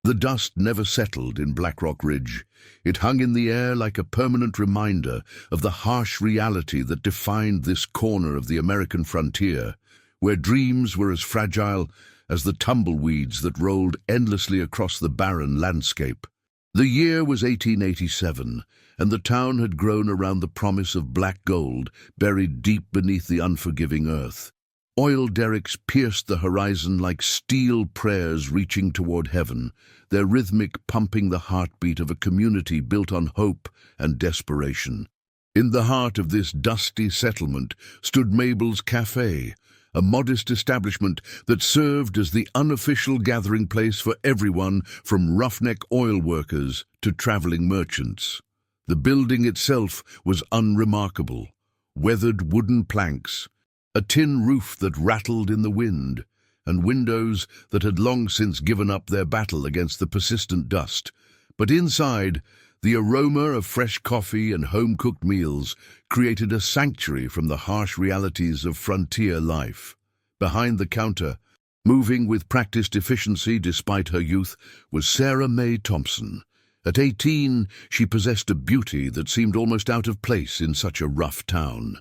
The dust never settled in Black Rock Ridge. It hung in the air like a permanent reminder of the harsh reality that defined this corner of the American frontier, where dreams were as fragile as the tumbleweeds that rolled endlessly across the barren landscape. The year was 1887, and the town had grown around the promise of black gold buried deep beneath the unforgiving earth. Oil derricks pierced the horizon like steel prayers reaching toward heaven, their rhythmic pumping the heartbeat of a community built on hope and desperation. In the heart of this dusty settlement stood Mabel's Café, a modest establishment that served as the unofficial gathering place for everyone from roughneck oil workers to traveling merchants. The building itself was unremarkable: weathered wooden planks, a tin roof that rattled in the wind, and windows that had long since given up their battle against the persistent dust. But inside, the aroma of fresh coffee and home-cooked meals created a sanctuary from the harsh realities of frontier life. Behind the counter, moving with practiced efficiency despite her youth, was Sarah May Thompson. At 18, she possessed a beauty that seemed almost out of place in such a rough town.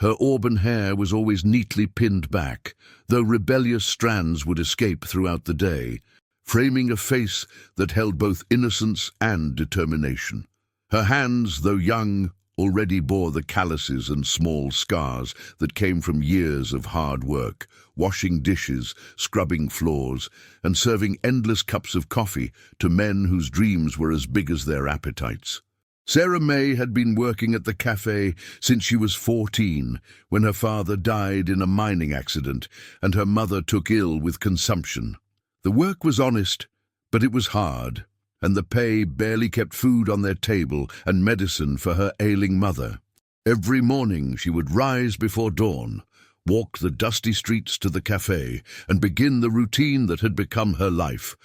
Her auburn hair was always neatly pinned back, though rebellious strands would escape throughout the day, framing a face that held both innocence and determination. Her hands, though young, already bore the calluses and small scars that came from years of hard work, washing dishes, scrubbing floors, and serving endless cups of coffee to men whose dreams were as big as their appetites. Sarah May had been working at the cafe since she was 14, when her father died in a mining accident and her mother took ill with consumption. The work was honest, but it was hard, and the pay barely kept food on their table and medicine for her ailing mother. Every morning she would rise before dawn, walk the dusty streets to the cafe, and begin the routine that had become her life: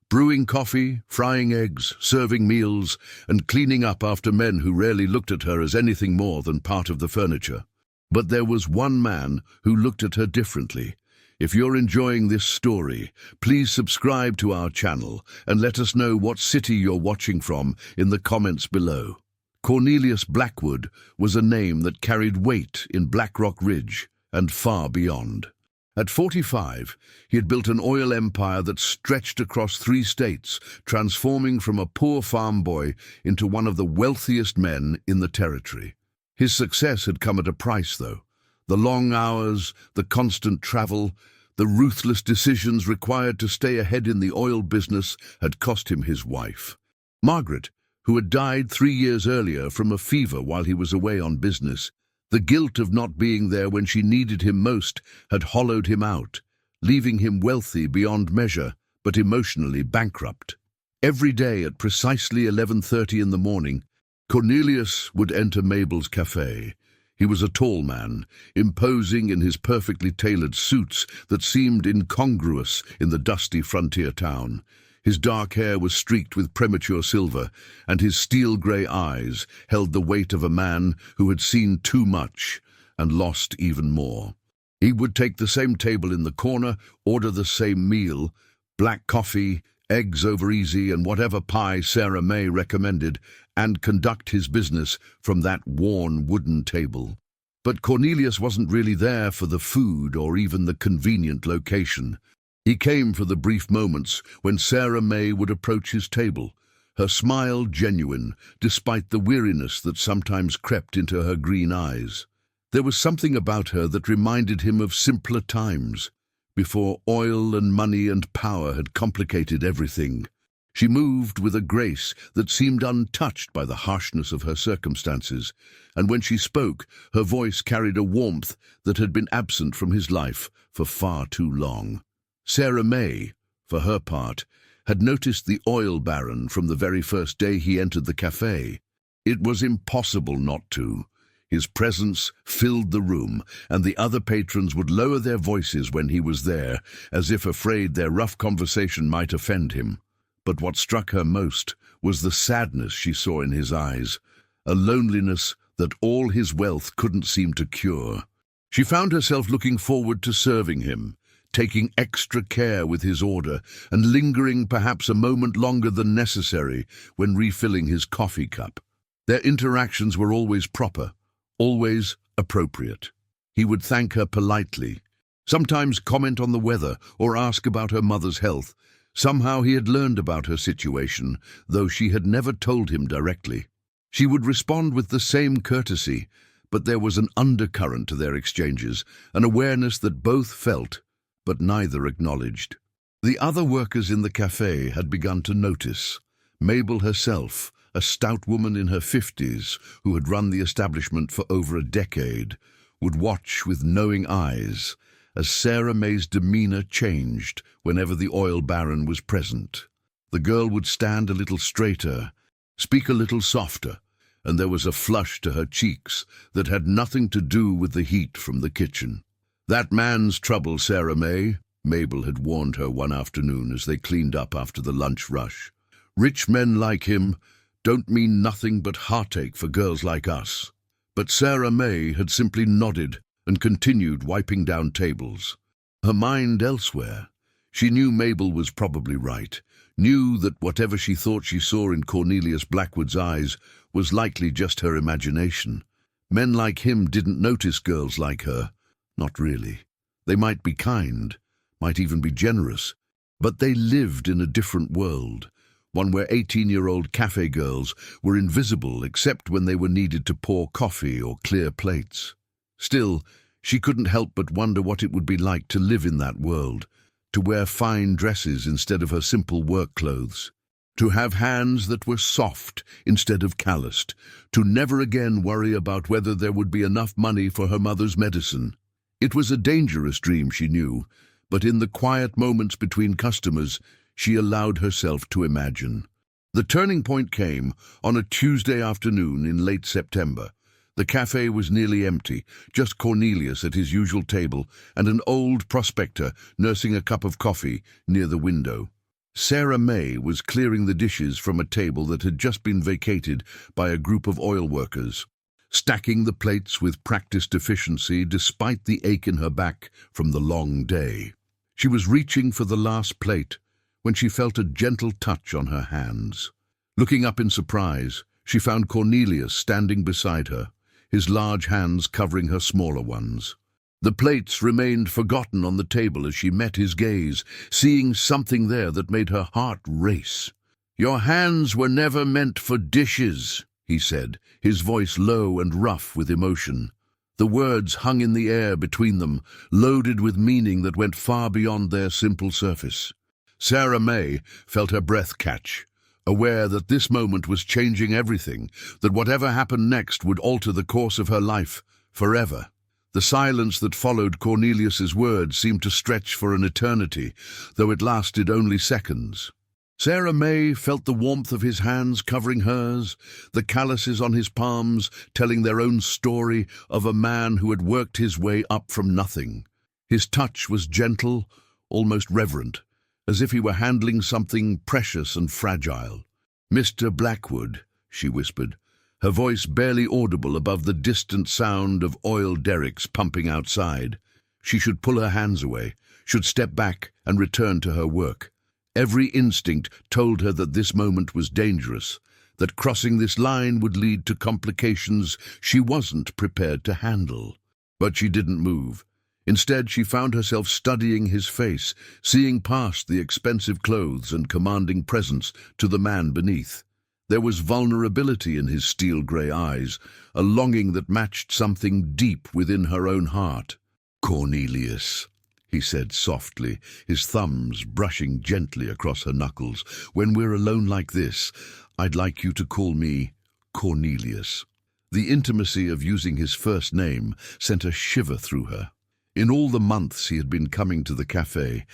brewing coffee, frying eggs, serving meals, and cleaning up after men who rarely looked at her as anything more than part of the furniture. But there was one man who looked at her differently. If you're enjoying this story, please subscribe to our channel and let us know what city you're watching from in the comments below. Cornelius Blackwood was a name that carried weight in Black Rock Ridge and far beyond. At 45, he had built an oil empire that stretched across 3 states, transforming from a poor farm boy into one of the wealthiest men in the territory. His success had come at a price, though. The long hours, the constant travel, the ruthless decisions required to stay ahead in the oil business had cost him his wife. Margaret, who had died 3 years earlier from a fever while he was away on business. The guilt of not being there when she needed him most had hollowed him out, leaving him wealthy beyond measure, but emotionally bankrupt. Every day at precisely 11:30 in the morning, Cornelius would enter Mabel's Café. He was a tall man, imposing in his perfectly tailored suits that seemed incongruous in the dusty frontier town. His dark hair was streaked with premature silver, and his steel-grey eyes held the weight of a man who had seen too much and lost even more. He would take the same table in the corner, order the same meal, black coffee, eggs over easy, and whatever pie Sarah May recommended, and conduct his business from that worn wooden table. But Cornelius wasn't really there for the food or even the convenient location. He came for the brief moments when Sarah May would approach his table, her smile genuine, despite the weariness that sometimes crept into her green eyes. There was something about her that reminded him of simpler times, before oil and money and power had complicated everything. She moved with a grace that seemed untouched by the harshness of her circumstances, and when she spoke, her voice carried a warmth that had been absent from his life for far too long. Sarah May, for her part, had noticed the oil baron from the very first day he entered the cafe. It was impossible not to. His presence filled the room, and the other patrons would lower their voices when he was there, as if afraid their rough conversation might offend him. But what struck her most was the sadness she saw in his eyes, a loneliness that all his wealth couldn't seem to cure. She found herself looking forward to serving him, taking extra care with his order and lingering perhaps a moment longer than necessary when refilling his coffee cup. Their interactions were always proper, always appropriate. He would thank her politely, sometimes comment on the weather or ask about her mother's health. Somehow he had learned about her situation, though she had never told him directly. She would respond with the same courtesy, but there was an undercurrent to their exchanges, an awareness that both felt, but neither acknowledged. The other workers in the cafe had begun to notice. Mabel herself, a stout woman in her 50s who had run the establishment for over a decade, would watch with knowing eyes as Sarah May's demeanor changed whenever the oil baron was present. The girl would stand a little straighter, speak a little softer, and there was a flush to her cheeks that had nothing to do with the heat from the kitchen. "That man's trouble, Sarah May," Mabel had warned her one afternoon as they cleaned up after the lunch rush. "Rich men like him don't mean nothing but heartache for girls like us." But Sarah May had simply nodded and continued wiping down tables. Her mind elsewhere. She knew Mabel was probably right, knew that whatever she thought she saw in Cornelius Blackwood's eyes was likely just her imagination. Men like him didn't notice girls like her. Not really. They might be kind, might even be generous, but they lived in a different world, one where 18-year-old cafe girls were invisible except when they were needed to pour coffee or clear plates. Still, she couldn't help but wonder what it would be like to live in that world, to wear fine dresses instead of her simple work clothes, to have hands that were soft instead of calloused, to never again worry about whether there would be enough money for her mother's medicine. It was a dangerous dream, she knew, but in the quiet moments between customers, she allowed herself to imagine. The turning point came on a Tuesday afternoon in late September. The cafe was nearly empty, just Cornelius at his usual table and an old prospector nursing a cup of coffee near the window. Sarah May was clearing the dishes from a table that had just been vacated by a group of oil workers, stacking the plates with practiced efficiency despite the ache in her back from the long day. She was reaching for the last plate when she felt a gentle touch on her hands. Looking up in surprise, she found Cornelius standing beside her, his large hands covering her smaller ones. The plates remained forgotten on the table as she met his gaze, seeing something there that made her heart race. "Your hands were never meant for dishes," he said, his voice low and rough with emotion. The words hung in the air between them, loaded with meaning that went far beyond their simple surface. Sarah May felt her breath catch, aware that this moment was changing everything, that whatever happened next would alter the course of her life forever. The silence that followed Cornelius's words seemed to stretch for an eternity, though it lasted only seconds. Sarah May felt the warmth of his hands covering hers, the calluses on his palms telling their own story of a man who had worked his way up from nothing. His touch was gentle, almost reverent, as if he were handling something precious and fragile. "Mr. Blackwood," she whispered, her voice barely audible above the distant sound of oil derricks pumping outside. She should pull her hands away, should step back and return to her work. Every instinct told her that this moment was dangerous, that crossing this line would lead to complications she wasn't prepared to handle. But she didn't move. Instead, she found herself studying his face, seeing past the expensive clothes and commanding presence to the man beneath. There was vulnerability in his steel-grey eyes, a longing that matched something deep within her own heart. "Cornelius," he said softly, his thumbs brushing gently across her knuckles, "when we're alone like this, I'd like you to call me Cornelius." The intimacy of using his first name sent a shiver through her. In all the months he had been coming to the cafe,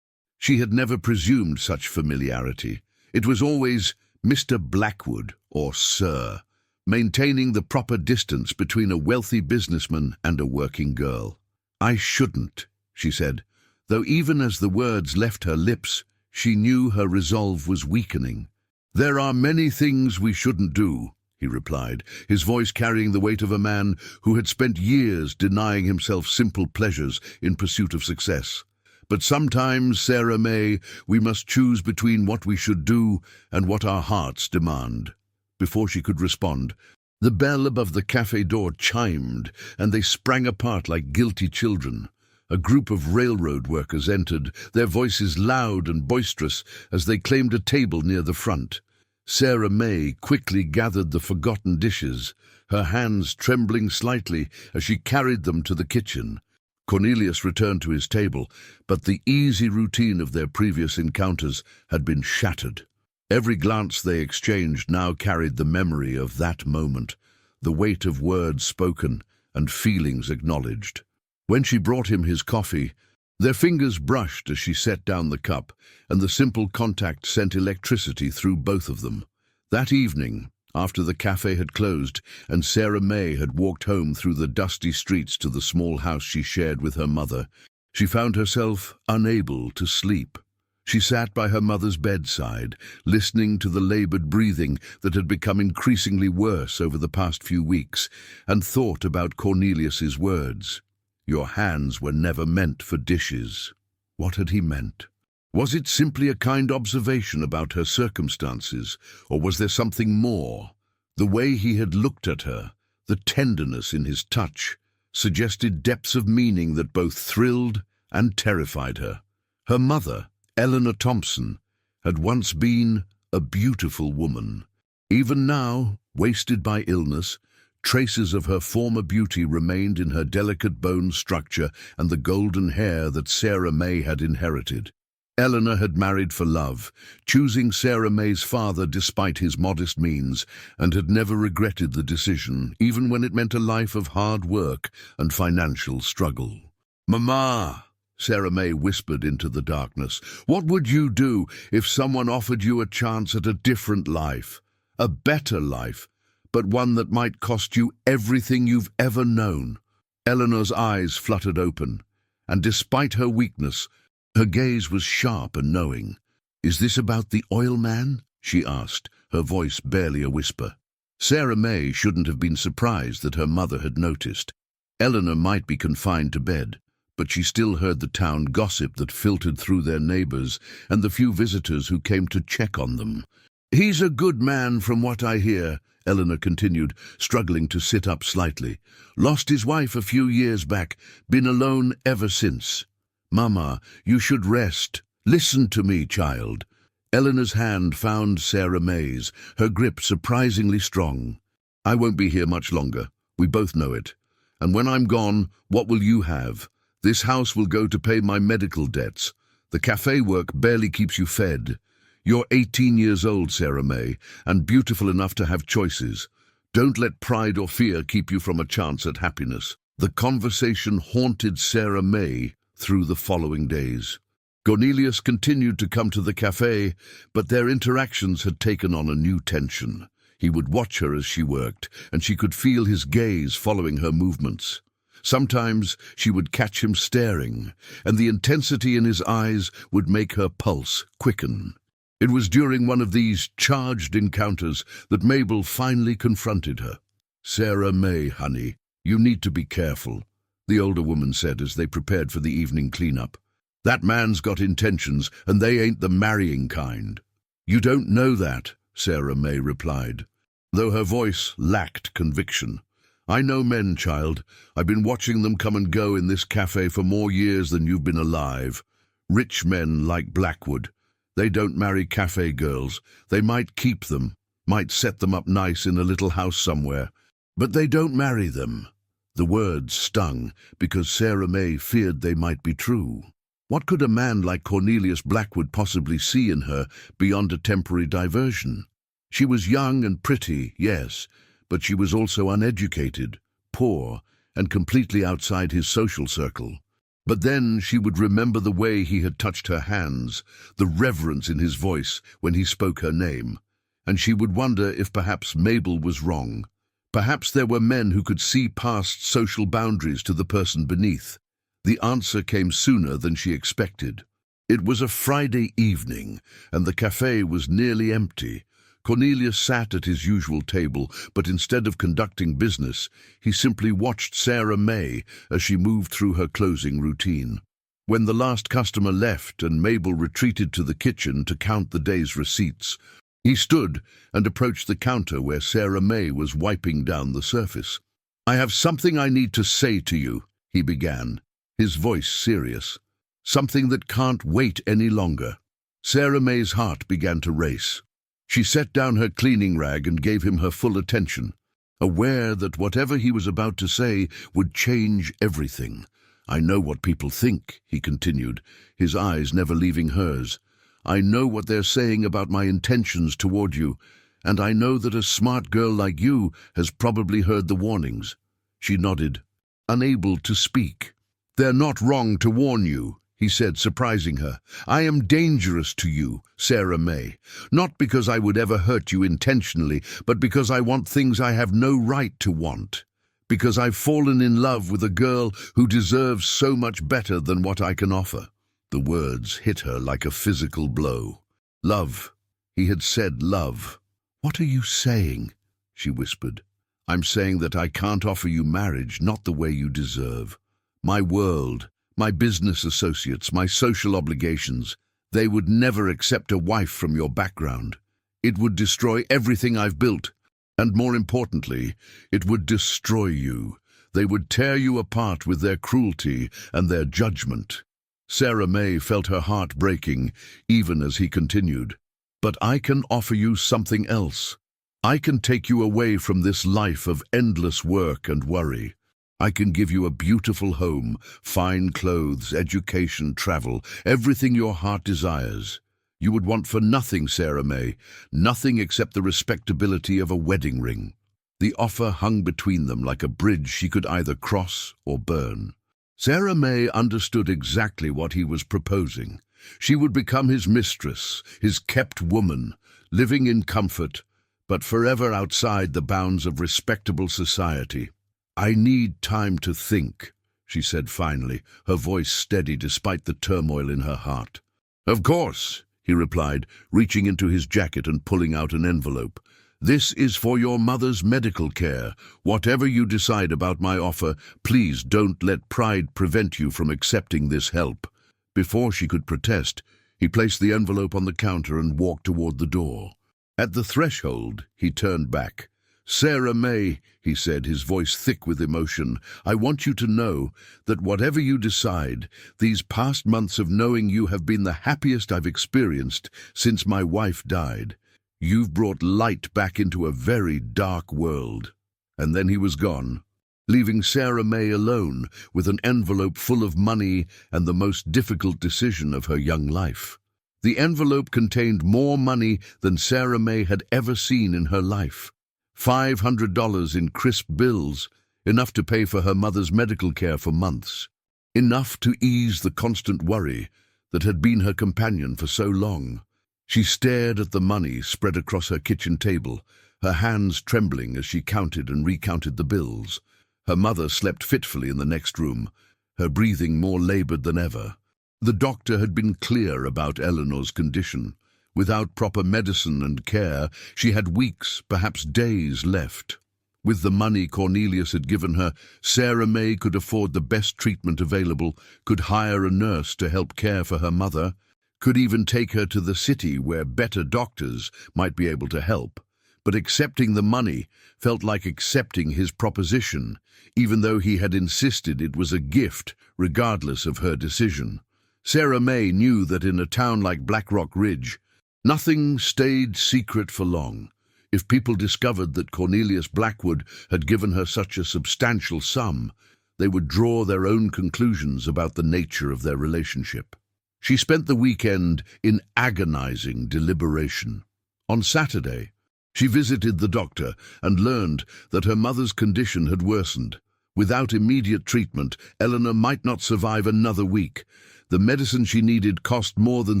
she had never presumed such familiarity. It was always Mr. Blackwood or Sir, maintaining the proper distance between a wealthy businessman and a working girl. "I shouldn't," she said, though even as the words left her lips, she knew her resolve was weakening. "There are many things we shouldn't do," he replied, his voice carrying the weight of a man who had spent years denying himself simple pleasures in pursuit of success. But sometimes, Sarah May, we must choose between what we should do and what our hearts demand." Before she could respond, the bell above the cafe door chimed, and they sprang apart like guilty children. A group of railroad workers entered, their voices loud and boisterous as they claimed a table near the front. Sarah May quickly gathered the forgotten dishes, her hands trembling slightly as she carried them to the kitchen. Cornelius returned to his table, but the easy routine of their previous encounters had been shattered. Every glance they exchanged now carried the memory of that moment, the weight of words spoken and feelings acknowledged. When she brought him his coffee, their fingers brushed as she set down the cup, and the simple contact sent electricity through both of them. That evening, after the cafe had closed and Sarah May had walked home through the dusty streets to the small house she shared with her mother, she found herself unable to sleep. She sat by her mother's bedside, listening to the labored breathing that had become increasingly worse over the past few weeks, and thought about Cornelius's words. "Your hands were never meant for dishes." What had he meant? Was it simply a kind observation about her circumstances, or was there something more? The way he had looked at her, the tenderness in his touch, suggested depths of meaning that both thrilled and terrified her. Her mother, Eleanor Thompson, had once been a beautiful woman. Even now, wasted by illness, traces of her former beauty remained in her delicate bone structure and the golden hair that Sarah May had inherited. Eleanor had married for love, choosing Sarah May's father despite his modest means, and had never regretted the decision, even when it meant a life of hard work and financial struggle. "Mama," Sarah May whispered into the darkness, "what would you do if someone offered you a chance at a different life, a better life, but one that might cost you everything you've ever known?" Eleanor's eyes fluttered open, and despite her weakness, her gaze was sharp and knowing. "Is this about the oil man?" she asked, her voice barely a whisper. Sarah May shouldn't have been surprised that her mother had noticed. Eleanor might be confined to bed, but she still heard the town gossip that filtered through their neighbors and the few visitors who came to check on them. "He's a good man from what I hear," Eleanor continued, struggling to sit up slightly. "Lost his wife a few years back, been alone ever since." "Mama, you should rest. Listen to me, child." Eleanor's hand found Sarah May's, her grip surprisingly strong. "I won't be here much longer. We both know it. And when I'm gone, what will you have? This house will go to pay my medical debts. The cafe work barely keeps you fed. You're 18 years old, Sarah May, and beautiful enough to have choices. Don't let pride or fear keep you from a chance at happiness." The conversation haunted Sarah May through the following days. Cornelius continued to come to the cafe, but their interactions had taken on a new tension. He would watch her as she worked, and she could feel his gaze following her movements. Sometimes she would catch him staring, and the intensity in his eyes would make her pulse quicken. It was during one of these charged encounters that Mabel finally confronted her. "Sarah May, honey, you need to be careful," the older woman said as they prepared for the evening cleanup. "That man's got intentions, and they ain't the marrying kind." "You don't know that," Sarah May replied, though her voice lacked conviction. "I know men, child. I've been watching them come and go in this cafe for more years than you've been alive. Rich men like Blackwood. They don't marry cafe girls. They might keep them, might set them up nice in a little house somewhere, but they don't marry them." The words stung because Sarah May feared they might be true. What could a man like Cornelius Blackwood possibly see in her beyond a temporary diversion? She was young and pretty, yes, but she was also uneducated, poor, and completely outside his social circle. But then she would remember the way he had touched her hands, the reverence in his voice when he spoke her name, and she would wonder if perhaps Mabel was wrong. Perhaps there were men who could see past social boundaries to the person beneath. The answer came sooner than she expected. It was a Friday evening, and the cafe was nearly empty. Cornelius sat at his usual table, but instead of conducting business, he simply watched Sarah May as she moved through her closing routine. When the last customer left and Mabel retreated to the kitchen to count the day's receipts, he stood and approached the counter where Sarah May was wiping down the surface. "I have something I need to say to you," he began, his voice serious. "Something that can't wait any longer." Sarah May's heart began to race. She set down her cleaning rag and gave him her full attention, aware that whatever he was about to say would change everything. "I know what people think," he continued, his eyes never leaving hers. "I know what they're saying about my intentions toward you, and I know that a smart girl like you has probably heard the warnings." She nodded, unable to speak. "They're not wrong to warn you," he said, surprising her. "I am dangerous to you, Sarah May, not because I would ever hurt you intentionally, but because I want things I have no right to want. Because I've fallen in love with a girl who deserves so much better than what I can offer." The words hit her like a physical blow. "Love." He had said love. "What are you saying?" she whispered. "I'm saying that I can't offer you marriage, not the way you deserve. My world, my business associates, my social obligations, they would never accept a wife from your background. It would destroy everything I've built. And more importantly, it would destroy you. They would tear you apart with their cruelty and their judgment." Sarah May felt her heart breaking, even as he continued. "But I can offer you something else. I can take you away from this life of endless work and worry. I can give you a beautiful home, fine clothes, education, travel, everything your heart desires. You would want for nothing, Sarah May, nothing except the respectability of a wedding ring." The offer hung between them like a bridge she could either cross or burn. Sarah May understood exactly what he was proposing. She would become his mistress, his kept woman, living in comfort, but forever outside the bounds of respectable society. "I need time to think," she said finally, her voice steady despite the turmoil in her heart. "Of course," he replied, reaching into his jacket and pulling out an envelope. "This is for your mother's medical care. Whatever you decide about my offer, please don't let pride prevent you from accepting this help." Before she could protest, he placed the envelope on the counter and walked toward the door. At the threshold, he turned back. "Sarah May," he said, his voice thick with emotion, "I want you to know that whatever you decide, these past months of knowing you have been the happiest I've experienced since my wife died. You've brought light back into a very dark world." And then he was gone, leaving Sarah May alone with an envelope full of money and the most difficult decision of her young life. The envelope contained more money than Sarah May had ever seen in her life. $500 in crisp bills, enough to pay for her mother's medical care for months. Enough to ease the constant worry that had been her companion for so long. She stared at the money spread across her kitchen table, her hands trembling as she counted and recounted the bills. Her mother slept fitfully in the next room, her breathing more labored than ever. The doctor had been clear about Eleanor's condition. Without proper medicine and care, she had weeks, perhaps days, left. With the money Cornelius had given her, Sarah May could afford the best treatment available, could hire a nurse to help care for her mother, could even take her to the city where better doctors might be able to help. But accepting the money felt like accepting his proposition, even though he had insisted it was a gift, regardless of her decision. Sarah May knew that in a town like Black Rock Ridge, nothing stayed secret for long. If people discovered that Cornelius Blackwood had given her such a substantial sum, they would draw their own conclusions about the nature of their relationship. She spent the weekend in agonizing deliberation. On Saturday, she visited the doctor and learned that her mother's condition had worsened. Without immediate treatment, Eleanor might not survive another week. The medicine she needed cost more than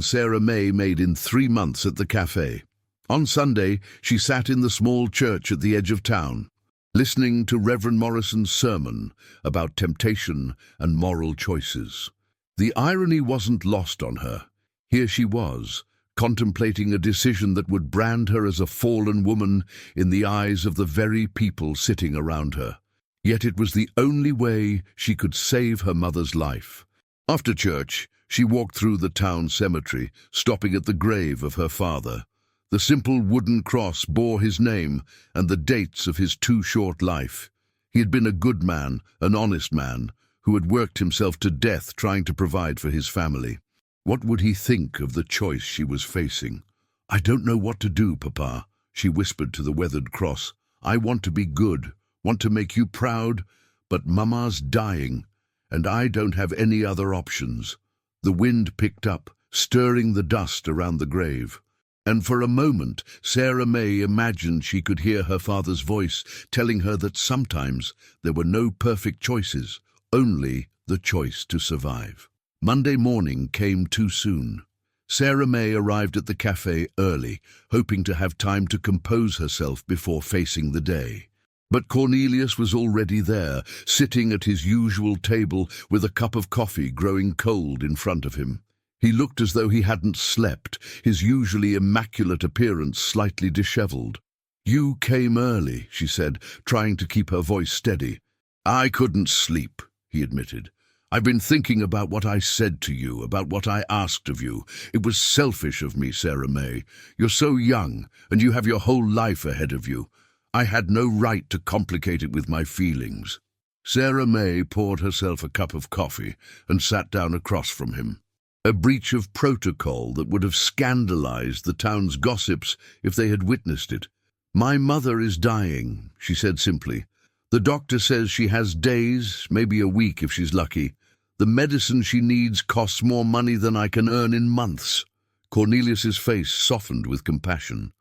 Sarah May made in 3 months at the Café. On Sunday, she sat in the small church at the edge of town, listening to Reverend Morrison's sermon about temptation and moral choices. The irony wasn't lost on her. Here she was, contemplating a decision that would brand her as a fallen woman in the eyes of the very people sitting around her. Yet it was the only way she could save her mother's life. After church, she walked through the town cemetery, stopping at the grave of her father. The simple wooden cross bore his name and the dates of his too short life. He had been a good man, an honest man, who had worked himself to death trying to provide for his family. What would he think of the choice she was facing? "I don't know what to do, Papa," she whispered to the weathered cross. "I want to be good, want to make you proud, but Mama's dying, and I don't have any other options." The wind picked up, stirring the dust around the grave. And for a moment, Sarah May imagined she could hear her father's voice telling her that sometimes there were no perfect choices, only the choice to survive. Monday morning came too soon. Sarah May arrived at the cafe early, hoping to have time to compose herself before facing the day. But Cornelius was already there, sitting at his usual table with a cup of coffee growing cold in front of him. He looked as though he hadn't slept, his usually immaculate appearance slightly disheveled. "You came early," she said, trying to keep her voice steady. "I couldn't sleep," he admitted. "I've been thinking about what I said to you, about what I asked of you. It was selfish of me, Sarah May. You're so young, and you have your whole life ahead of you. I had no right to complicate it with my feelings." Sarah May poured herself a cup of coffee and sat down across from him. A breach of protocol that would have scandalized the town's gossips if they had witnessed it. "My mother is dying," she said simply. "The doctor says she has days, maybe a week if she's lucky. The medicine she needs costs more money than I can earn in months." Cornelius's face softened with compassion.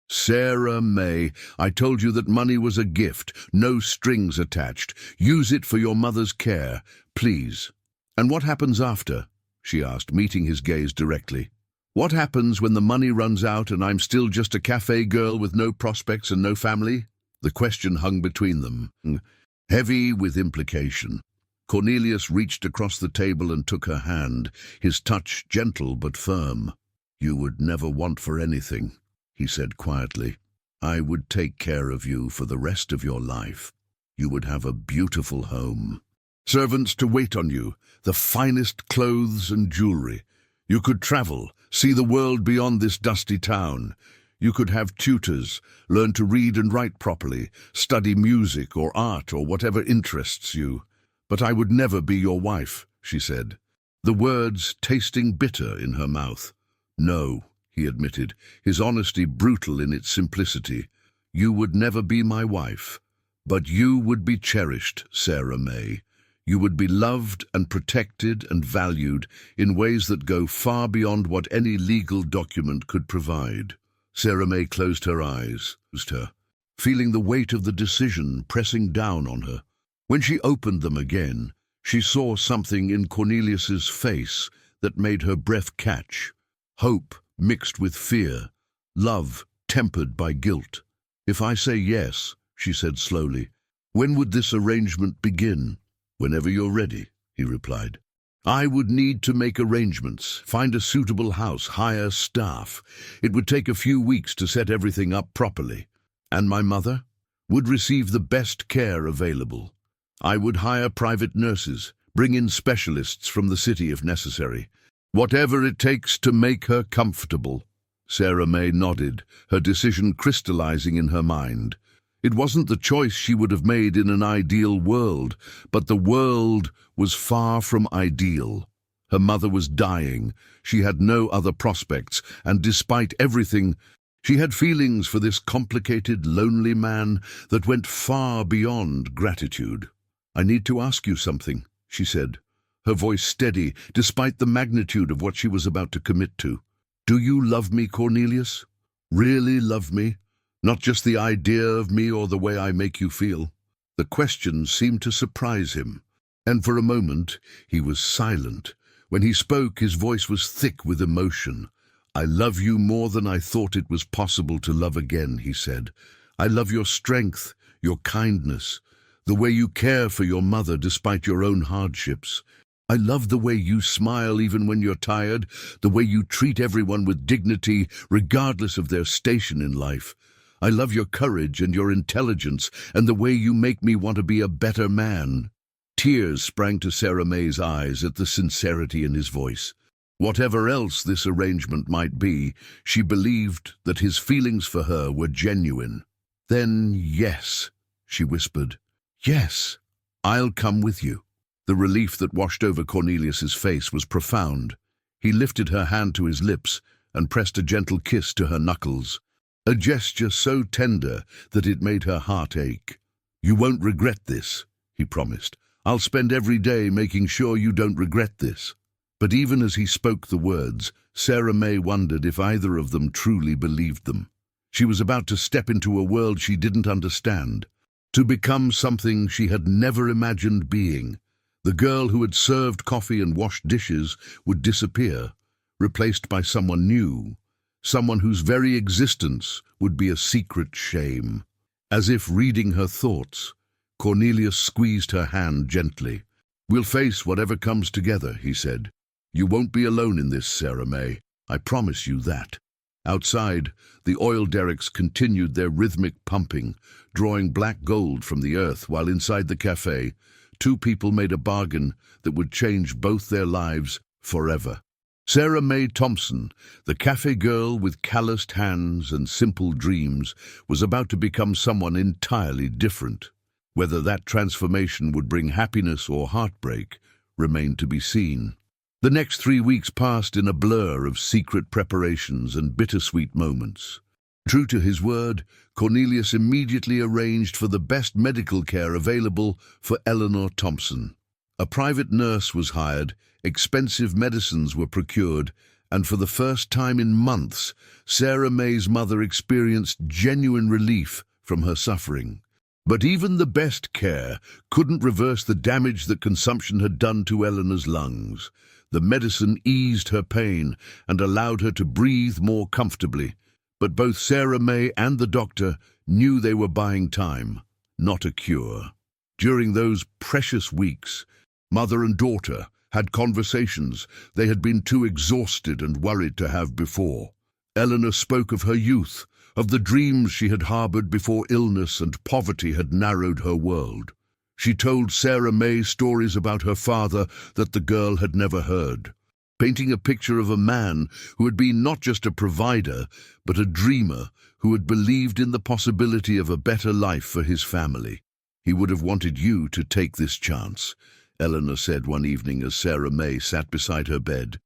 "Sarah May, I told you that money was a gift, no strings attached. Use it for your mother's care, please." "And what happens after?" she asked, meeting his gaze directly. "What happens when the money runs out and I'm still just a cafe girl with no prospects and no family?" The question hung between them, heavy with implication. Cornelius reached across the table and took her hand, his touch gentle but firm. "You would never want for anything," he said quietly. "I would take care of you for the rest of your life. You would have a beautiful home. Servants to wait on you, the finest clothes and jewelry. You could travel, see the world beyond this dusty town. You could have tutors, learn to read and write properly, study music or art or whatever interests you. But I would never be your wife," she said, the words tasting bitter in her mouth. "No," he admitted, his honesty brutal in its simplicity. "You would never be my wife. But you would be cherished, Sarah May. You would be loved and protected and valued in ways that go far beyond what any legal document could provide." Sarah May closed her eyes, feeling the weight of the decision pressing down on her. When she opened them again, she saw something in Cornelius's face that made her breath catch. Hope mixed with fear, love tempered by guilt. "If I say yes," she said slowly, "when would this arrangement begin?" "Whenever you're ready," he replied. "I would need to make arrangements, find a suitable house, hire staff. It would take a few weeks to set everything up properly. And my mother would receive the best care available. I would hire private nurses, bring in specialists from the city if necessary. Whatever it takes to make her comfortable." Sarah May nodded, her decision crystallizing in her mind. It wasn't the choice she would have made in an ideal world, but the world was far from ideal. Her mother was dying, she had no other prospects, and despite everything, she had feelings for this complicated, lonely man that went far beyond gratitude. "I need to ask you something," she said, her voice steady despite the magnitude of what she was about to commit to. "Do you love me, Cornelius? Really love me? Not just the idea of me or the way I make you feel?" The question seemed to surprise him, and for a moment he was silent. When he spoke, his voice was thick with emotion. "I love you more than I thought it was possible to love again," he said. "I love your strength, your kindness, the way you care for your mother despite your own hardships. I love the way you smile even when you're tired, the way you treat everyone with dignity regardless of their station in life. I love your courage and your intelligence and the way you make me want to be a better man." Tears sprang to Sarah May's eyes at the sincerity in his voice. Whatever else this arrangement might be, she believed that his feelings for her were genuine. "Then yes," she whispered. "Yes, I'll come with you." The relief that washed over Cornelius's face was profound. He lifted her hand to his lips and pressed a gentle kiss to her knuckles, a gesture so tender that it made her heart ache. "You won't regret this," he promised. "I'll spend every day making sure you don't regret this." But even as he spoke the words, Sarah May wondered if either of them truly believed them. She was about to step into a world she didn't understand, to become something she had never imagined being. The girl who had served coffee and washed dishes would disappear, replaced by someone new, someone whose very existence would be a secret shame. As if reading her thoughts, Cornelius squeezed her hand gently. "We'll face whatever comes together," he said. "You won't be alone in this, Sarah May. I promise you that." Outside, the oil derricks continued their rhythmic pumping, drawing black gold from the earth, while inside the cafe, two people made a bargain that would change both their lives forever. Sarah May Thompson, the cafe girl with calloused hands and simple dreams, was about to become someone entirely different. Whether that transformation would bring happiness or heartbreak remained to be seen. The next 3 weeks passed in a blur of secret preparations and bittersweet moments. True to his word, Cornelius immediately arranged for the best medical care available for Eleanor Thompson. A private nurse was hired, expensive medicines were procured, and for the first time in months, Sarah May's mother experienced genuine relief from her suffering. But even the best care couldn't reverse the damage that consumption had done to Eleanor's lungs. The medicine eased her pain and allowed her to breathe more comfortably. But both Sarah May and the doctor knew they were buying time, not a cure. During those precious weeks, mother and daughter had conversations they had been too exhausted and worried to have before. Eleanor spoke of her youth, of the dreams she had harbored before illness and poverty had narrowed her world. She told Sarah May stories about her father that the girl had never heard, painting a picture of a man who had been not just a provider, but a dreamer who had believed in the possibility of a better life for his family. "He would have wanted you to take this chance," Eleanor said one evening as Sarah May sat beside her bed,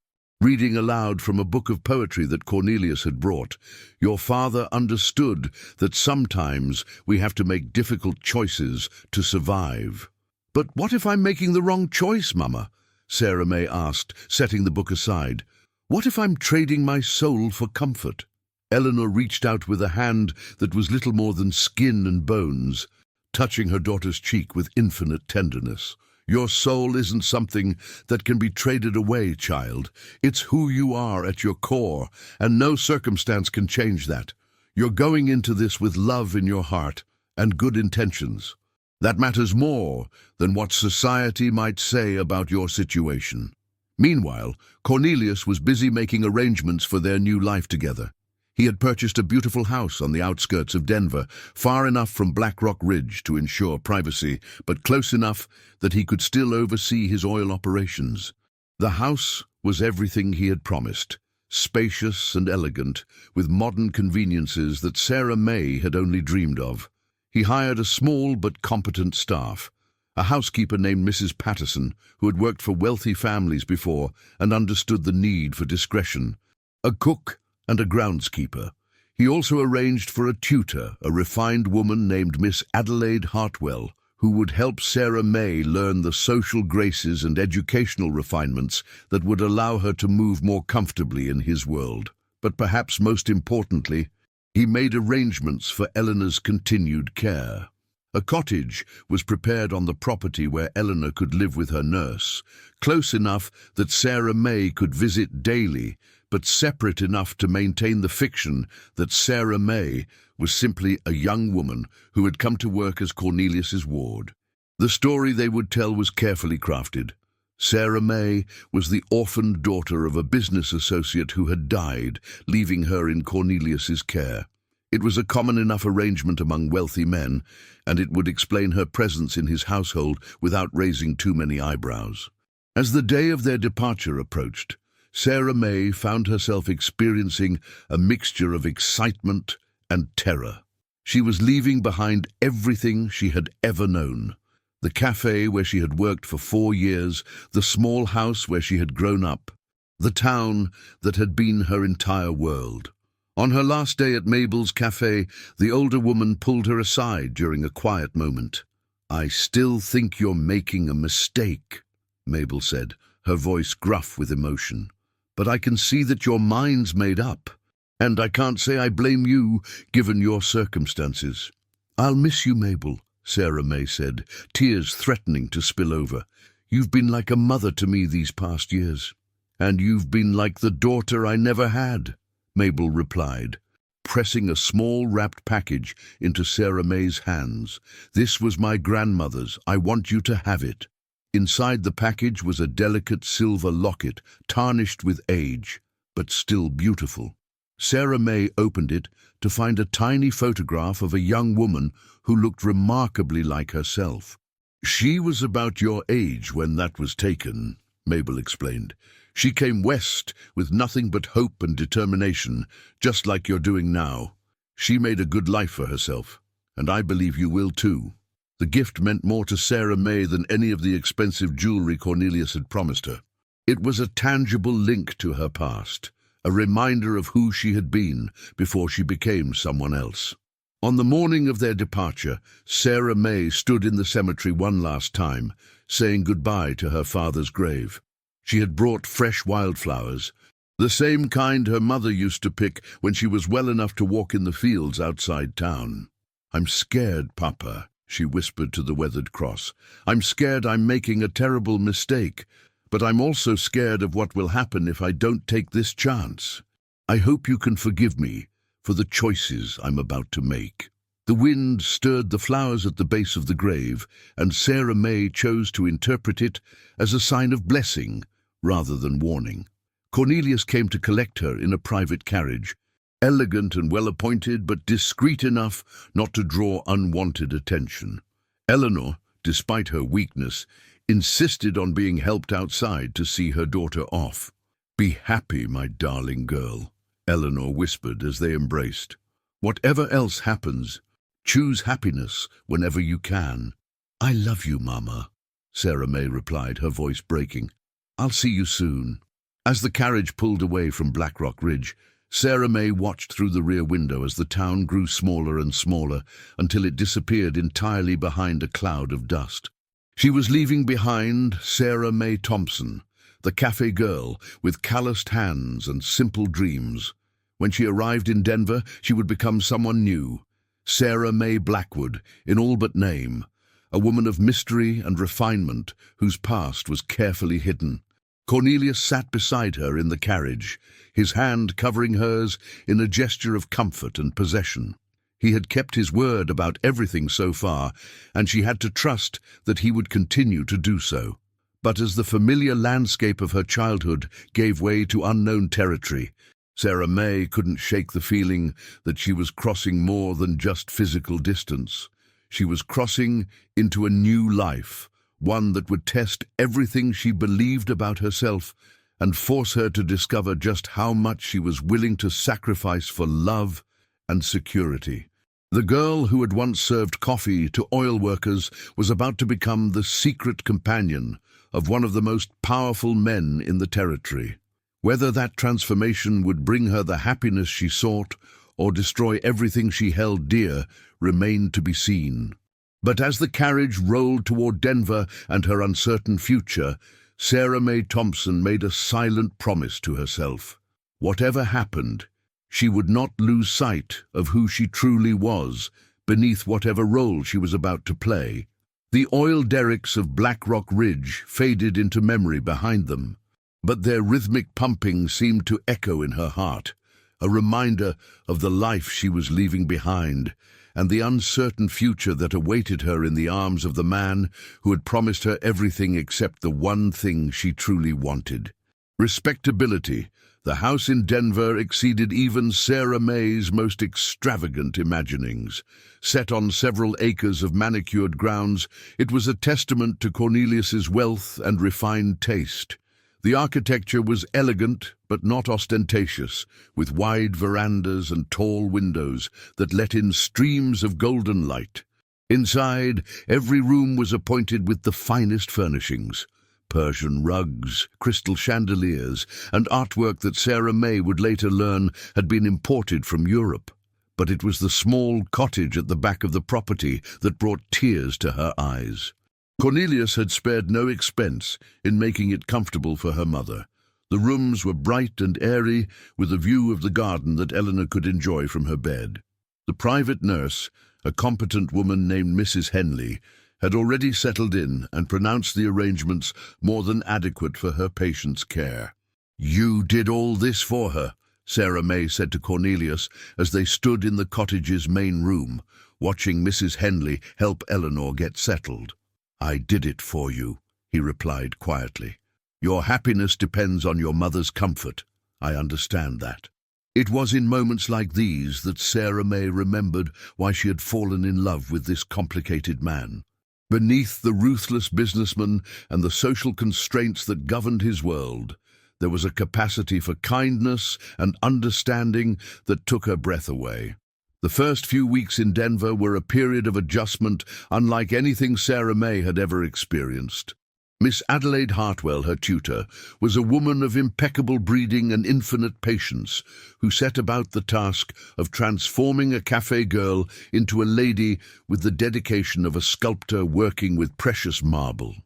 reading aloud from a book of poetry that Cornelius had brought. "Your father understood that sometimes we have to make difficult choices to survive." "But what if I'm making the wrong choice, Mama?" Sarah May asked, setting the book aside. "What if I'm trading my soul for comfort?" Eleanor reached out with a hand that was little more than skin and bones, touching her daughter's cheek with infinite tenderness. "Your soul isn't something that can be traded away, child. It's who you are at your core, and no circumstance can change that. You're going into this with love in your heart and good intentions. That matters more than what society might say about your situation." Meanwhile, Cornelius was busy making arrangements for their new life together. He had purchased a beautiful house on the outskirts of Denver, far enough from Black Rock Ridge to ensure privacy, but close enough that he could still oversee his oil operations. The house was everything he had promised, spacious and elegant, with modern conveniences that Sarah May had only dreamed of. He hired a small but competent staff, a housekeeper named Mrs. Patterson, who had worked for wealthy families before and understood the need for discretion, a cook, and a groundskeeper. He also arranged for a tutor, a refined woman named Miss Adelaide Hartwell, who would help Sarah May learn the social graces and educational refinements that would allow her to move more comfortably in his world. But perhaps most importantly, he made arrangements for Eleanor's continued care. A cottage was prepared on the property where Eleanor could live with her nurse, close enough that Sarah May could visit daily, but separate enough to maintain the fiction that Sarah May was simply a young woman who had come to work as Cornelius's ward. The story they would tell was carefully crafted. Sarah May was the orphaned daughter of a business associate who had died, leaving her in Cornelius's care. It was a common enough arrangement among wealthy men, and it would explain her presence in his household without raising too many eyebrows. As the day of their departure approached, Sarah May found herself experiencing a mixture of excitement and terror. She was leaving behind everything she had ever known. The cafe where she had worked for 4 years, the small house where she had grown up, the town that had been her entire world. On her last day at Mabel's cafe, the older woman pulled her aside during a quiet moment. "I still think you're making a mistake," Mabel said, her voice gruff with emotion. "But I can see that your mind's made up. And I can't say I blame you, given your circumstances." "I'll miss you, Mabel," Sarah May said, tears threatening to spill over. "You've been like a mother to me these past years." "And you've been like the daughter I never had," Mabel replied, pressing a small wrapped package into Sarah May's hands. "This was my grandmother's. I want you to have it." Inside the package was a delicate silver locket, tarnished with age, but still beautiful. Sarah May opened it to find a tiny photograph of a young woman who looked remarkably like herself. "She was about your age when that was taken," Mabel explained. "She came west with nothing but hope and determination, just like you're doing now. She made a good life for herself, and I believe you will too." The gift meant more to Sarah May than any of the expensive jewelry Cornelius had promised her. It was a tangible link to her past, a reminder of who she had been before she became someone else. On the morning of their departure, Sarah May stood in the cemetery one last time, saying goodbye to her father's grave. She had brought fresh wildflowers, the same kind her mother used to pick when she was well enough to walk in the fields outside town. "I'm scared, Papa," she whispered to the weathered cross. "I'm scared I'm making a terrible mistake, but I'm also scared of what will happen if I don't take this chance. I hope you can forgive me for the choices I'm about to make." The wind stirred the flowers at the base of the grave, and Sarah May chose to interpret it as a sign of blessing rather than warning. Cornelius came to collect her in a private carriage, elegant and well-appointed, but discreet enough not to draw unwanted attention. Eleanor, despite her weakness, insisted on being helped outside to see her daughter off. "Be happy, my darling girl," Eleanor whispered as they embraced. "Whatever else happens, choose happiness whenever you can." "I love you, Mama," Sarah May replied, her voice breaking. "I'll see you soon." As the carriage pulled away from Blackrock Ridge, Sarah May watched through the rear window as the town grew smaller and smaller until it disappeared entirely behind a cloud of dust. She was leaving behind Sarah May Thompson, the cafe girl with calloused hands and simple dreams. When she arrived in Denver, she would become someone new, Sarah May Blackwood, in all but name, a woman of mystery and refinement whose past was carefully hidden. Cornelius sat beside her in the carriage, his hand covering hers in a gesture of comfort and possession. He had kept his word about everything so far, and she had to trust that he would continue to do so. But as the familiar landscape of her childhood gave way to unknown territory, Sarah May couldn't shake the feeling that she was crossing more than just physical distance. She was crossing into a new life, one that would test everything she believed about herself and force her to discover just how much she was willing to sacrifice for love and security. The girl who had once served coffee to oil workers was about to become the secret companion of one of the most powerful men in the territory. Whether that transformation would bring her the happiness she sought or destroy everything she held dear remained to be seen. But as the carriage rolled toward Denver and her uncertain future, Sarah May Thompson made a silent promise to herself. Whatever happened, she would not lose sight of who she truly was beneath whatever role she was about to play. The oil derricks of Blackrock Ridge faded into memory behind them, but their rhythmic pumping seemed to echo in her heart, a reminder of the life she was leaving behind and the uncertain future that awaited her in the arms of the man who had promised her everything except the one thing she truly wanted. Respectability, The house in Denver exceeded even Sarah May's most extravagant imaginings. Set on several acres of manicured grounds, it was a testament to Cornelius's wealth and refined taste. The architecture was elegant but not ostentatious, with wide verandas and tall windows that let in streams of golden light. Inside, every room was appointed with the finest furnishings. Persian rugs, crystal chandeliers, and artwork that Sarah May would later learn had been imported from Europe. But it was the small cottage at the back of the property that brought tears to her eyes. Cornelius had spared no expense in making it comfortable for her mother. The rooms were bright and airy, with a view of the garden that Eleanor could enjoy from her bed. The private nurse, a competent woman named Mrs. Henley, had already settled in and pronounced the arrangements more than adequate for her patient's care. "You did all this for her," Sarah May said to Cornelius as they stood in the cottage's main room, watching Mrs. Henley help Eleanor get settled. "I did it for you," he replied quietly. "Your happiness depends on your mother's comfort. I understand that." It was in moments like these that Sarah May remembered why she had fallen in love with this complicated man. Beneath the ruthless businessman and the social constraints that governed his world, there was a capacity for kindness and understanding that took her breath away. The first few weeks in Denver were a period of adjustment unlike anything Sarah May had ever experienced. Miss Adelaide Hartwell, her tutor, was a woman of impeccable breeding and infinite patience, who set about the task of transforming a café girl into a lady with the dedication of a sculptor working with precious marble.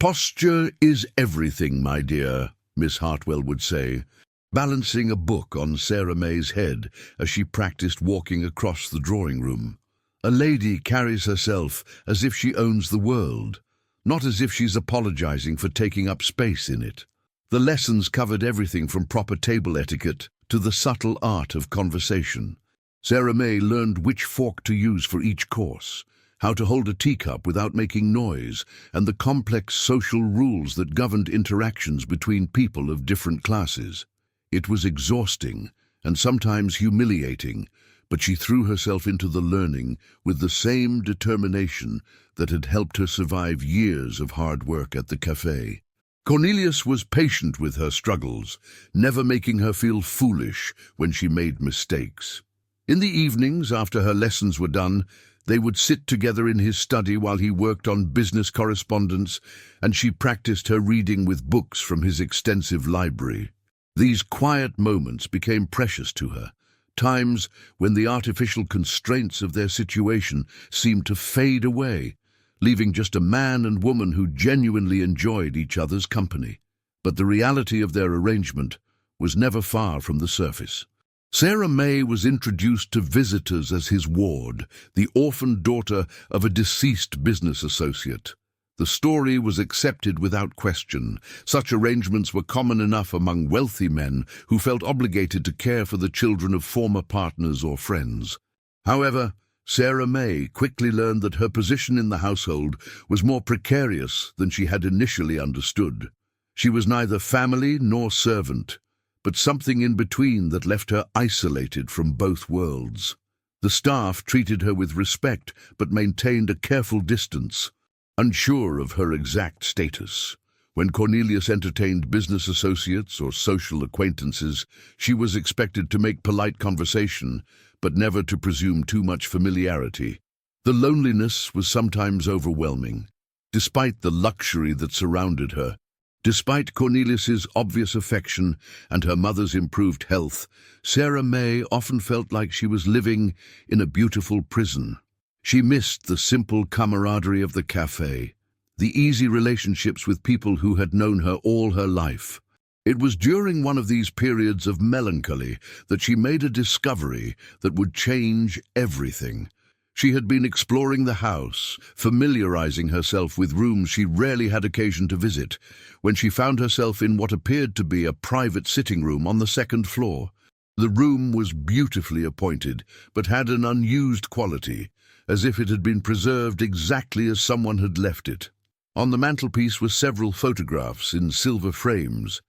"Posture is everything, my dear," Miss Hartwell would say, balancing a book on Sarah May's head as she practiced walking across the drawing room. "A lady carries herself as if she owns the world, not as if she's apologizing for taking up space in it." The lessons covered everything from proper table etiquette to the subtle art of conversation. Sarah May learned which fork to use for each course, how to hold a teacup without making noise, and the complex social rules that governed interactions between people of different classes. It was exhausting and sometimes humiliating, but she threw herself into the learning with the same determination that had helped her survive years of hard work at the café. Cornelius was patient with her struggles, never making her feel foolish when she made mistakes. In the evenings, after her lessons were done, they would sit together in his study while he worked on business correspondence, and she practiced her reading with books from his extensive library. These quiet moments became precious to her, times when the artificial constraints of their situation seemed to fade away, leaving just a man and woman who genuinely enjoyed each other's company. But the reality of their arrangement was never far from the surface. Sarah May was introduced to visitors as his ward, the orphaned daughter of a deceased business associate. The story was accepted without question. Such arrangements were common enough among wealthy men who felt obligated to care for the children of former partners or friends. However, Sarah May quickly learned that her position in the household was more precarious than she had initially understood. She was neither family nor servant, but something in between that left her isolated from both worlds. The staff treated her with respect but maintained a careful distance, unsure of her exact status. When Cornelius entertained business associates or social acquaintances, she was expected to make polite conversation, but never to presume too much familiarity. The loneliness was sometimes overwhelming. Despite the luxury that surrounded her, despite Cornelius's obvious affection and her mother's improved health, Sarah May often felt like she was living in a beautiful prison. She missed the simple camaraderie of the café, the easy relationships with people who had known her all her life. It was during one of these periods of melancholy that she made a discovery that would change everything. She had been exploring the house, familiarizing herself with rooms she rarely had occasion to visit, when she found herself in what appeared to be a private sitting room on the second floor. The room was beautifully appointed, but had an unused quality, as if it had been preserved exactly as someone had left it. On the mantelpiece were several photographs in silver frames,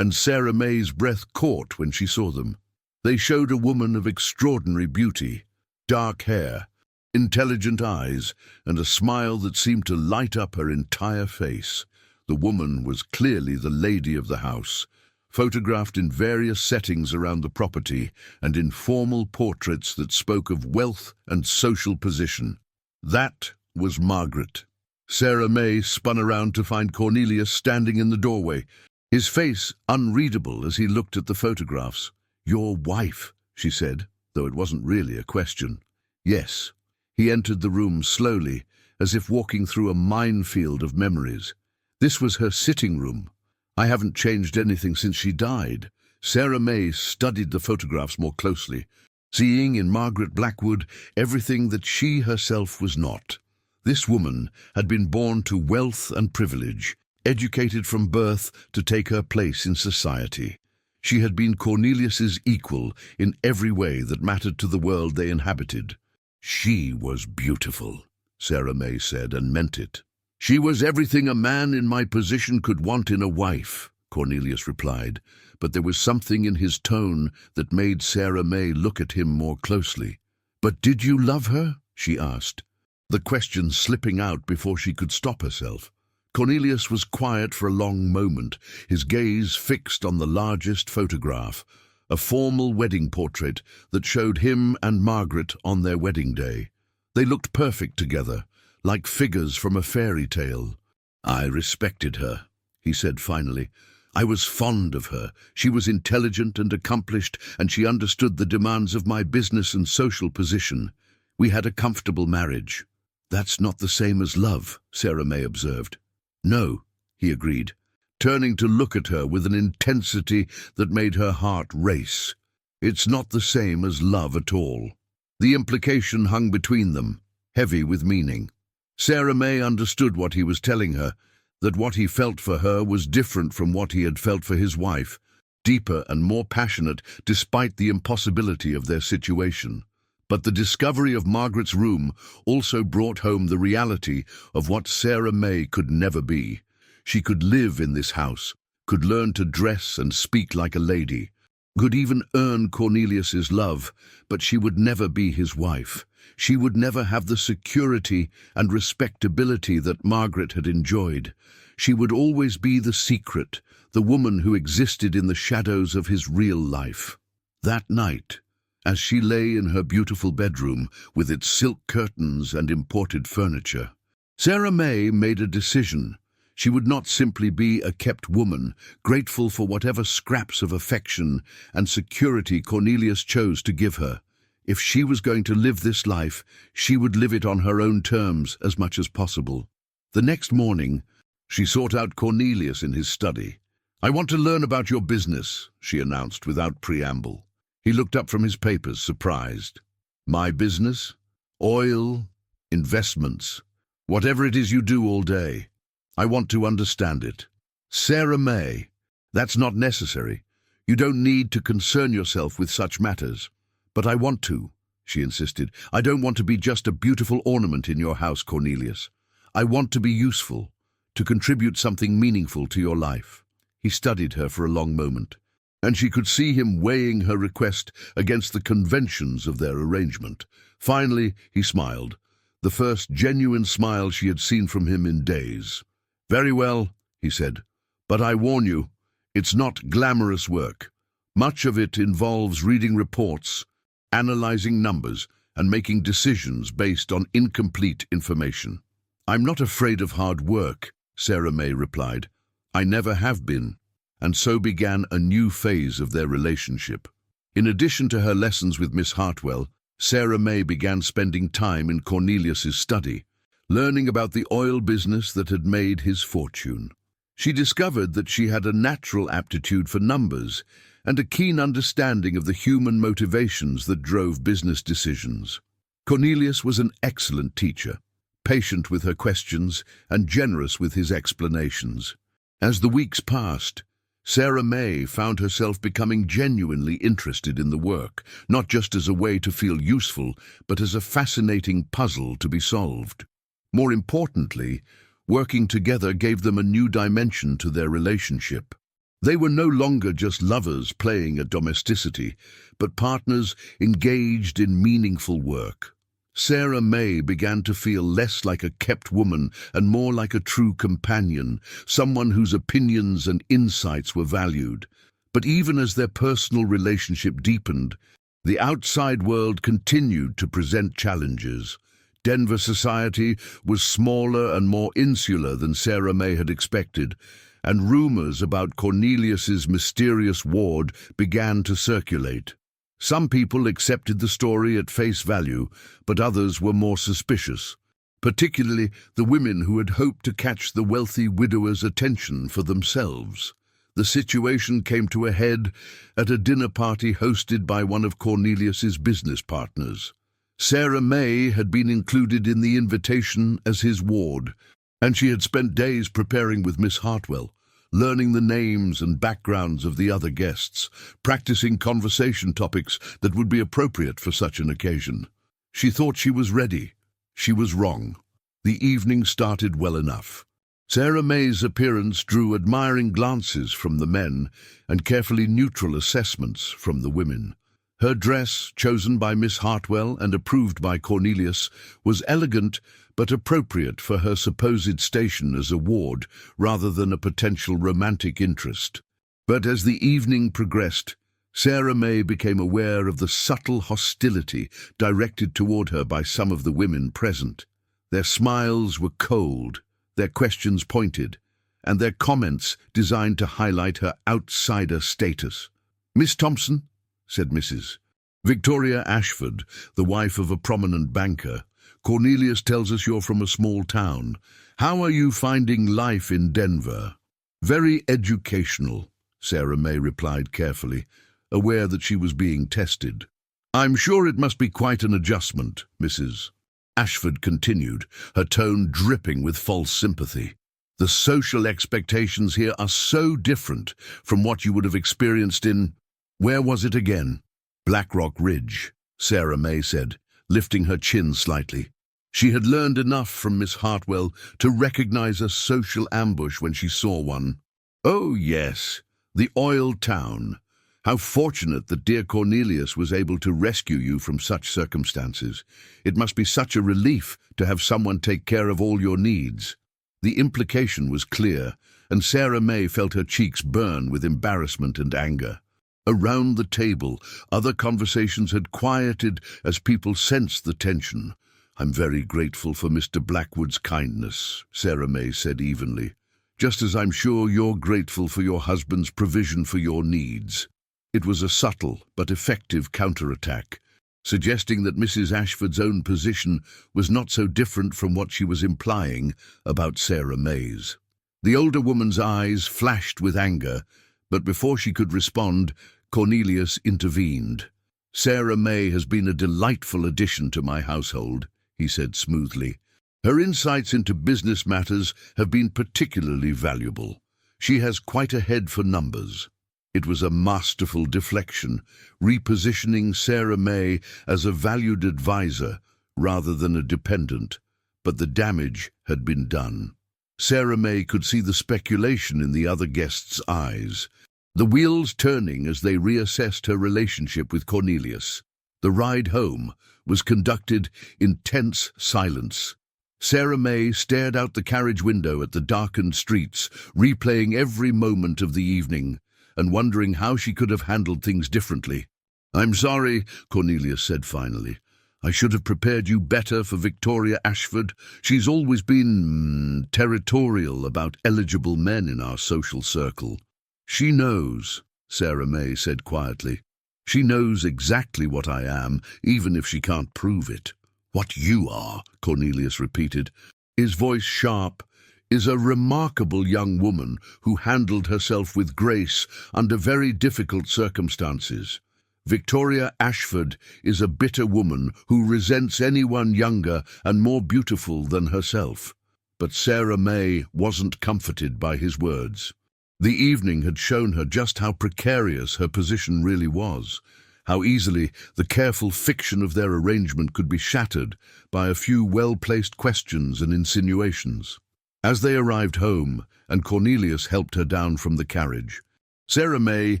and Sarah May's breath caught when she saw them. They showed a woman of extraordinary beauty, dark hair, intelligent eyes, and a smile that seemed to light up her entire face. The woman was clearly the lady of the house, photographed in various settings around the property and in formal portraits that spoke of wealth and social position. That was Margaret. Sarah May spun around to find Cornelius standing in the doorway, his face unreadable as he looked at the photographs. "Your wife," she said, though it wasn't really a question. "Yes." He entered the room slowly, as if walking through a minefield of memories. This was her sitting room. "I haven't changed anything since she died." Sarah May studied the photographs more closely, seeing in Margaret Blackwood everything that she herself was not. This woman had been born to wealth and privilege, educated from birth to take her place in society. She had been Cornelius's equal in every way that mattered to the world they inhabited. "She was beautiful," Sarah May said, and meant it. "She was everything a man in my position could want in a wife," Cornelius replied, but there was something in his tone that made Sarah May look at him more closely. "But did you love her?" she asked, the question slipping out before she could stop herself. Cornelius was quiet for a long moment, his gaze fixed on the largest photograph, a formal wedding portrait that showed him and Margaret on their wedding day. They looked perfect together, like figures from a fairy tale. "I respected her," he said finally. "I was fond of her. She was intelligent and accomplished, and she understood the demands of my business and social position. We had a comfortable marriage." "That's not the same as love," Sarah May observed. "No," he agreed, turning to look at her with an intensity that made her heart race. "It's not the same as love at all." The implication hung between them, heavy with meaning. Sarah May understood what he was telling her, that what he felt for her was different from what he had felt for his wife, deeper and more passionate despite the impossibility of their situation. But the discovery of Margaret's room also brought home the reality of what Sarah May could never be. She could live in this house, could learn to dress and speak like a lady, could even earn Cornelius's love, but she would never be his wife. She would never have the security and respectability that Margaret had enjoyed. She would always be the secret, the woman who existed in the shadows of his real life. That night, as she lay in her beautiful bedroom with its silk curtains and imported furniture, Sarah May made a decision. She would not simply be a kept woman, grateful for whatever scraps of affection and security Cornelius chose to give her. If she was going to live this life, she would live it on her own terms as much as possible. The next morning, she sought out Cornelius in his study. "I want to learn about your business," she announced without preamble. He looked up from his papers, surprised. "My business? Oil? Investments? Whatever it is you do all day. I want to understand it." "Sarah May, that's not necessary. You don't need to concern yourself with such matters." "But I want to," she insisted. "I don't want to be just a beautiful ornament in your house, Cornelius. I want to be useful, to contribute something meaningful to your life." He studied her for a long moment, and she could see him weighing her request against the conventions of their arrangement. Finally, he smiled, the first genuine smile she had seen from him in days. "Very well," he said, "but I warn you, it's not glamorous work. Much of it involves reading reports, analyzing numbers, and making decisions based on incomplete information." "I'm not afraid of hard work," Sarah May replied. "I never have been." And so began a new phase of their relationship. In addition to her lessons with Miss Hartwell, Sarah May began spending time in Cornelius's study, learning about the oil business that had made his fortune. She discovered that she had a natural aptitude for numbers and a keen understanding of the human motivations that drove business decisions. Cornelius was an excellent teacher, patient with her questions and generous with his explanations. As the weeks passed, Sarah May found herself becoming genuinely interested in the work, not just as a way to feel useful, but as a fascinating puzzle to be solved. More importantly, working together gave them a new dimension to their relationship. They were no longer just lovers playing at domesticity, but partners engaged in meaningful work. Sarah May began to feel less like a kept woman and more like a true companion, someone whose opinions and insights were valued. But even as their personal relationship deepened, the outside world continued to present challenges. Denver society was smaller and more insular than Sarah May had expected, and rumors about Cornelius's mysterious ward began to circulate. Some people accepted the story at face value, but others were more suspicious, particularly the women who had hoped to catch the wealthy widower's attention for themselves. The situation came to a head at a dinner party hosted by one of Cornelius's business partners. Sarah May had been included in the invitation as his ward, and she had spent days preparing with Miss Hartwell, learning the names and backgrounds of the other guests, practicing conversation topics that would be appropriate for such an occasion. She thought she was ready. She was wrong. The evening started well enough. Sarah May's appearance drew admiring glances from the men and carefully neutral assessments from the women. Her dress, chosen by Miss Hartwell and approved by Cornelius, was elegant but appropriate for her supposed station as a ward rather than a potential romantic interest. But as the evening progressed, Sarah May became aware of the subtle hostility directed toward her by some of the women present. Their smiles were cold, their questions pointed, and their comments designed to highlight her outsider status. "Miss Thompson," said Mrs. Victoria Ashford, the wife of a prominent banker, "Cornelius tells us you're from a small town. How are you finding life in Denver?" "Very educational," Sarah May replied carefully, aware that she was being tested. "I'm sure it must be quite an adjustment," Mrs. Ashford continued, her tone dripping with false sympathy. "The social expectations here are so different from what you would have experienced in— where was it again?" "Black Rock Ridge," Sarah May said, lifting her chin slightly. She had learned enough from Miss Hartwell to recognize a social ambush when she saw one. "Oh, yes, the oil town. How fortunate that dear Cornelius was able to rescue you from such circumstances. It must be such a relief to have someone take care of all your needs." The implication was clear, and Sarah May felt her cheeks burn with embarrassment and anger. Around the table, other conversations had quieted as people sensed the tension. "I'm very grateful for Mr. Blackwood's kindness," Sarah May said evenly, "just as I'm sure you're grateful for your husband's provision for your needs." It was a subtle but effective counterattack, suggesting that Mrs. Ashford's own position was not so different from what she was implying about Sarah May's. The older woman's eyes flashed with anger, but before she could respond, Cornelius intervened. "Sarah May has been a delightful addition to my household," he said smoothly. "Her insights into business matters have been particularly valuable. She has quite a head for numbers." It was a masterful deflection, repositioning Sarah May as a valued advisor rather than a dependent, but the damage had been done. Sarah May could see the speculation in the other guests' eyes, the wheels turning as they reassessed her relationship with Cornelius. The ride home was conducted in tense silence. Sarah May stared out the carriage window at the darkened streets, replaying every moment of the evening, and wondering how she could have handled things differently. "I'm sorry," Cornelius said finally. "I should have prepared you better for Victoria Ashford. She's always been territorial about eligible men in our social circle." "She knows," Sarah May said quietly. "She knows exactly what I am, even if she can't prove it." "What you are," Cornelius repeated, his voice sharp, "is a remarkable young woman who handled herself with grace under very difficult circumstances. Victoria Ashford is a bitter woman who resents anyone younger and more beautiful than herself." But Sarah May wasn't comforted by his words. The evening had shown her just how precarious her position really was, how easily the careful fiction of their arrangement could be shattered by a few well-placed questions and insinuations. As they arrived home, and Cornelius helped her down from the carriage, Sarah May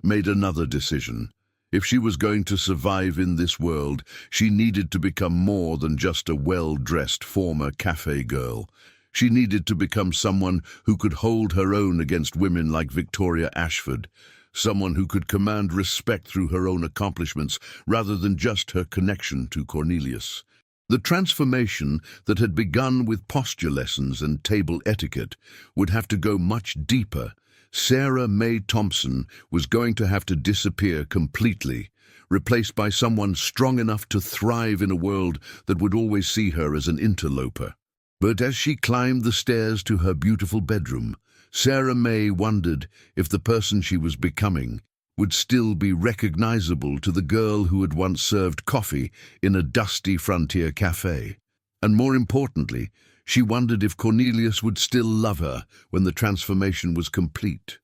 made another decision. If she was going to survive in this world, she needed to become more than just a well-dressed former cafe girl. She needed to become someone who could hold her own against women like Victoria Ashford, someone who could command respect through her own accomplishments rather than just her connection to Cornelius. The transformation that had begun with posture lessons and table etiquette would have to go much deeper. Sarah May Thompson was going to have to disappear completely, replaced by someone strong enough to thrive in a world that would always see her as an interloper. But as she climbed the stairs to her beautiful bedroom, Sarah May wondered if the person she was becoming would still be recognizable to the girl who had once served coffee in a dusty frontier cafe. And more importantly, she wondered if Cornelius would still love her when the transformation was complete.